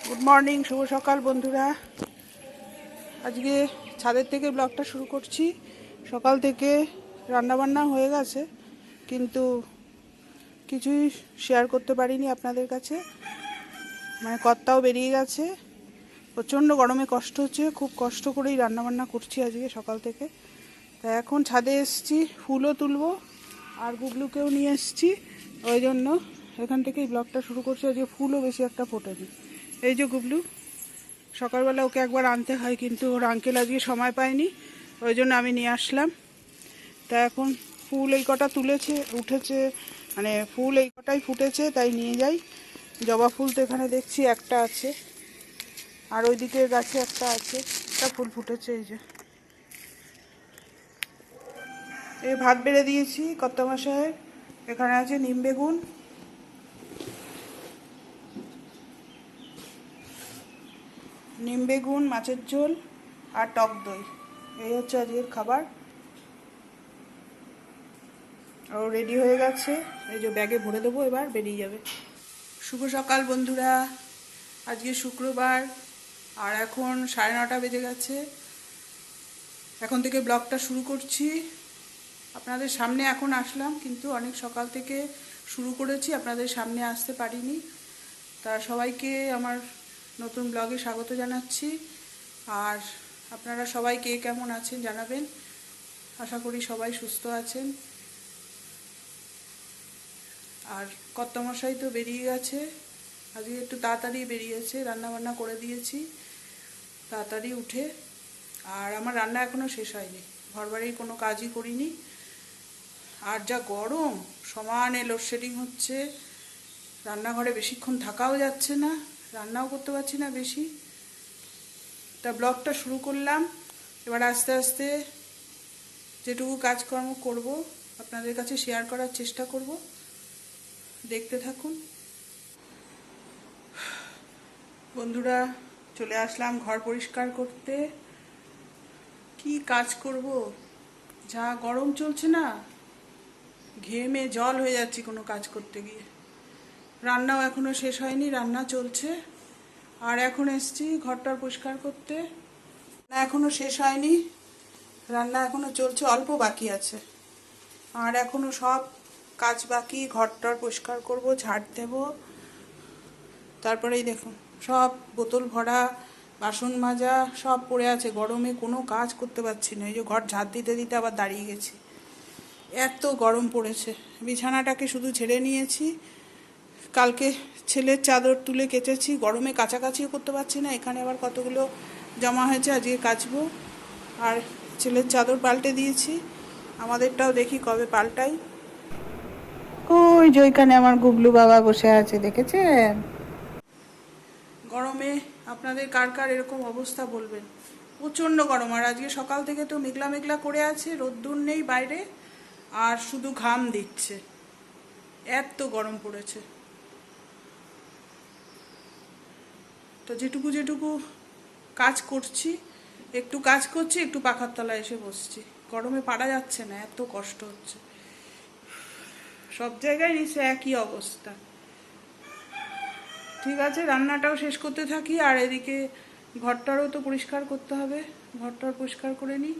Good morning, শুভ সকাল বন্ধুরা। আজকে ছাদের থেকে ব্লগটা শুরু করছি। সকাল থেকে রান্নাবান্না হয়ে গেছে, কিন্তু কিছুই শেয়ার করতে পারিনি আপনাদের কাছে। কর্তাও বেরিয়ে গেছে, প্রচণ্ড গরমে কষ্ট হচ্ছে, খুব কষ্ট করেই রান্নাবান্না করছি আজকে সকাল থেকে। তাই এখন ছাদে এসেছি, ফুলও তুলবো আর গুগলুকেও নিয়ে এসেছি, ওই জন্য এখান থেকেই ব্লগটা শুরু করছি। আজকে ফুলও বেশি একটা ফোটেনি। এই যে গুগলু, সকালবেলা ওকে একবার আনতে হয়, কিন্তু ওর আঙ্কেল আজকে সময় পায়নি, ওই জন্য আমি নিয়ে আসলাম। তা এখন ফুল এই কটা তুলেছে, উঠেছে, ফুল এই কটাই ফুটেছে, তাই নিয়ে যাই। জবা ফুল তো এখানে দেখছি একটা আছে, আর ওই দিকের গাছে একটা আছে, একটা ফুল ফুটেছে। এই যে এই ভাত বেড়ে দিয়েছি কর্তামশাইয়ের। এখানে আছে নিম বেগুন, মাছের ঝোল আর টক দই। এই হচ্ছে আজকের খাবার। ও রেডি হয়ে গেছে, এই যে ব্যাগে ভরে দেবো, এবার বেরিয়ে যাবে। শুভ সকাল বন্ধুরা, আজকে শুক্রবার আর এখন 9:30 বেজে গেছে। এখন থেকে ব্লগটা শুরু করছি। আপনাদের সামনে এখন আসলাম, কিন্তু অনেক সকাল থেকে শুরু করেছি, আপনাদের সামনে আসতে পারিনি। তা সবাইকে আমার নতুন ব্লগে স্বাগত জানাচ্ছি। আর আপনারা সবাই কে কেমন আছেন জানাবেন। আশা করি সবাই সুস্থ আছেন। আর কর্তামশাই তো বেরিয়ে গেছে, আজকে একটু তাড়াতাড়ি বেরিয়েছে, রান্নাবান্না করে দিয়েছি তাড়াতাড়ি উঠে। আর আমার রান্না এখনও শেষ হয়নি, ঘরবাড়ির কোনো কাজই করিনি। আর যা গরম, সমানে লোডশেডিং হচ্ছে, রান্নাঘরে বেশিক্ষণ থাকাও যাচ্ছে না, রান্নাও করতে পারছি না বেশি। তা ব্লগটা শুরু করলাম, এবার আস্তে আস্তে যেটুকু কাজকর্ম করব আপনাদের কাছে শেয়ার করার চেষ্টা করব, দেখতে থাকুন বন্ধুরা। চলে আসলাম ঘর পরিষ্কার করতে। কি কাজ করব, যা গরম চলছে না, ঘেমে জল হয়ে যাচ্ছি কোনো কাজ করতে গিয়ে। রান্নাও এখনো শেষ হয়নি, রান্না চলছে। আর এখন এসছি ঘরটার পরিষ্কার করতে। না, এখনো শেষ হয়নি, রান্না এখনো চলছে, অল্প বাকি আছে। আর এখনো সব কাজ বাকি, ঘরটার পরিষ্কার করব, ঝাড় দেব। তারপরেই দেখুন সব বোতল ভরা, বাসন মাজা সব পড়ে আছে, গরমে কোনো কাজ করতে পারছি না। এই যে ঘর ঝাড় দিতে দিতে আবার দাঁড়িয়ে গেছি, এত গরম পড়েছে। বিছানাটাকে শুধু ঝেড়ে নিয়েছি, কালকে ছেলের চাদর তুলে কেচেছি, গরমে কাচাকাচিও করতে পারছি না। এখানে আবার কতগুলো জমা হয়েছে, আজকে কাচবো। আর ছেলের চাদর পাল্টে দিয়েছি, আমাদেরটাও দেখি কবে পাল্টাই। ওই যে ওইখানে আমার গুবলু বাবা বসে আছে, দেখেছেন? গরমে আপনাদের কার কার এরকম অবস্থা বলবেন। প্রচণ্ড গরম, আর আজকে সকাল থেকে তো মেঘলা মেঘলা করে আছে, রোদ্দুর নেই বাইরে, আর শুধু ঘাম দিচ্ছে, এত গরম পড়েছে। তো যেটুকু যেটুকু কাজ করছি, একটু কাজ করছি, একটু পাখার তলায় এসে বসছি। গরমে পারা যাচ্ছে না, এত কষ্ট হচ্ছে। সব জায়গায় নিশ্চয় একই অবস্থা। ঠিক আছে, রান্নাটাও শেষ করতে থাকি, আর এদিকে ঘরটারও তো পরিষ্কার করতে হবে। ঘরটার পরিষ্কার করে নিই।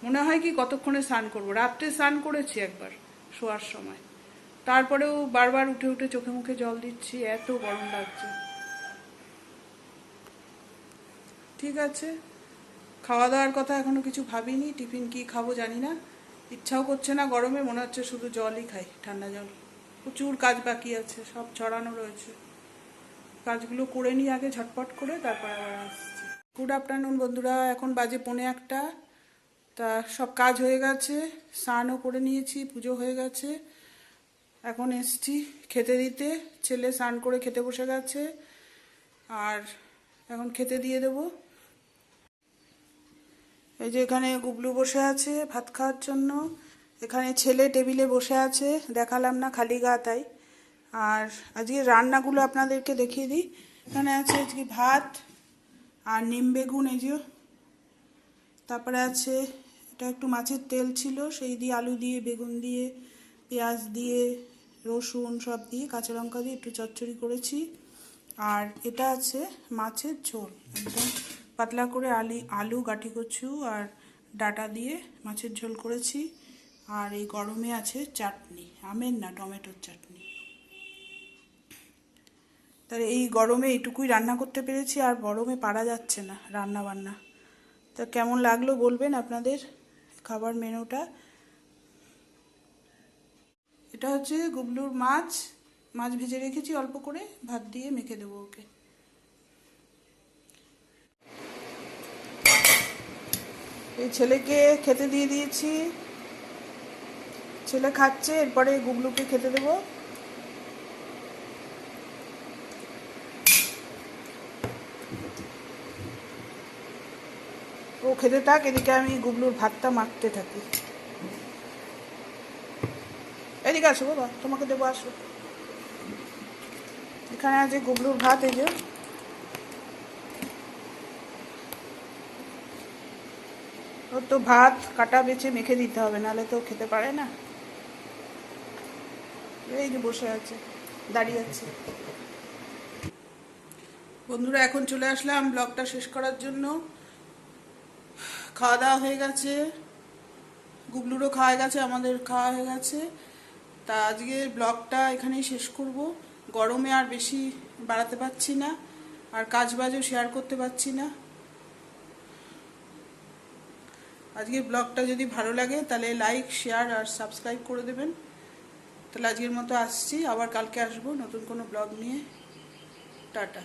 মনে হয় কি কতক্ষণে স্নান করবো, রাত্রে স্নান করেছি একবার শোয়ার সময়, তারপরেও বারবার উঠে উঠে চোখে মুখে জল দিচ্ছি, এত গরম লাগছে। ঠিক আছে, খাওয়া দাওয়ার কথা এখনো কিছু ভাবিনি, টিফিন কি খাবো জানি না, ইচ্ছাও করছে না গরমে, মনে হচ্ছে শুধু জলই খাই, ঠান্ডা জল। প্রচুর কাজ বাকি আছে, সব ছড়ানো রয়েছে, কাজগুলো করে নিই আগে ঝটপট করে, তারপর আবার আসছি। গুড আফটারনুন বন্ধুরা, এখন বাজে 1:45। তা সব কাজ হয়ে গেছে, স্নানও করে নিয়েছি, পুজো হয়ে গেছে। এখন এসছি খেতে দিতে, ছেলে স্নান করে খেতে বসে গেছে, আর এখন খেতে দিয়ে দেবো। এই যে এখানে গুবলু বসে আছে ভাত খাওয়ার জন্য, এখানে ছেলে টেবিলে বসে আছে, দেখালাম না খালি গা তাই। আর আজকে রান্নাগুলো আপনাদেরকে দেখিয়ে দিই। এখানে আছে আজকে ভাত আর নিম বেগুন, এই যে। তারপরে আছে, এটা একটু মাছের তেল ছিল, সেই দিয়ে আলু দিয়ে, বেগুন দিয়ে, পেঁয়াজ দিয়ে, রসুন সব দিয়ে, কাঁচা লঙ্কা দিয়ে একটু চচ্চড়ি করেছি। আর এটা আছে মাছের ঝোল, একদম পাতলা করে আলু গাঠি কচু আর ডাটা দিয়ে মাছের ঝোল করেছি। আর এই গরমে আছে চাটনি, আমের না টমেটোর চাটনি। তাহলে এই গরমে এইটুকুই রান্না করতে পেরেছি, আর গরমে পারা যাচ্ছে না রান্না বান্না। তা কেমন লাগলো বলবেন আপনাদের খাবার মেনুটা। এটা হচ্ছে গুবলুর মাছ ভেজে রেখেছি অল্প করে, ভাত দিয়ে মেখে দেবো ওকে। এই ছেলেকে খেতে দিয়ে দিয়েছি, ছেলে খাচ্ছে, এরপরে গুবলুকে খেতে দেবো। ও খেতে থাক, এদিকে আমি গুবলুর ভাতটা মাখতে থাকি। এদিকে আসো বাবা, তোমাকে দেবো, আসো। এখানে আছে গুবলুর ভাত, এই যে। ওর তো ভাত কাটা বেছে মেখে দিতে হবে, নাহলে তো খেতে পারে না। এই যে বসে আছে, দাঁড়িয়ে আছে। বন্ধুরা এখন চলে আসলাম ব্লগটা শেষ করার জন্য। খাওয়া দাওয়া হয়ে গেছে, গুবলুরও খাওয়া গেছে, আমাদের খাওয়া হয়ে গেছে। তা আজকে ব্লগটা এখানেই শেষ করব। গরমে আর বেশি বাড়াতে পারছি না, আর কাজ বাজও শেয়ার করতে পারছি না। আজকের ব্লগটা যদি ভালো লাগে তাহলে লাইক, শেয়ার আর সাবস্ক্রাইব করে দেবেন। তাহলে আজকের মতো আসছি, আবার কালকে আসবো নতুন কোনো ব্লগ নিয়ে। টাটা।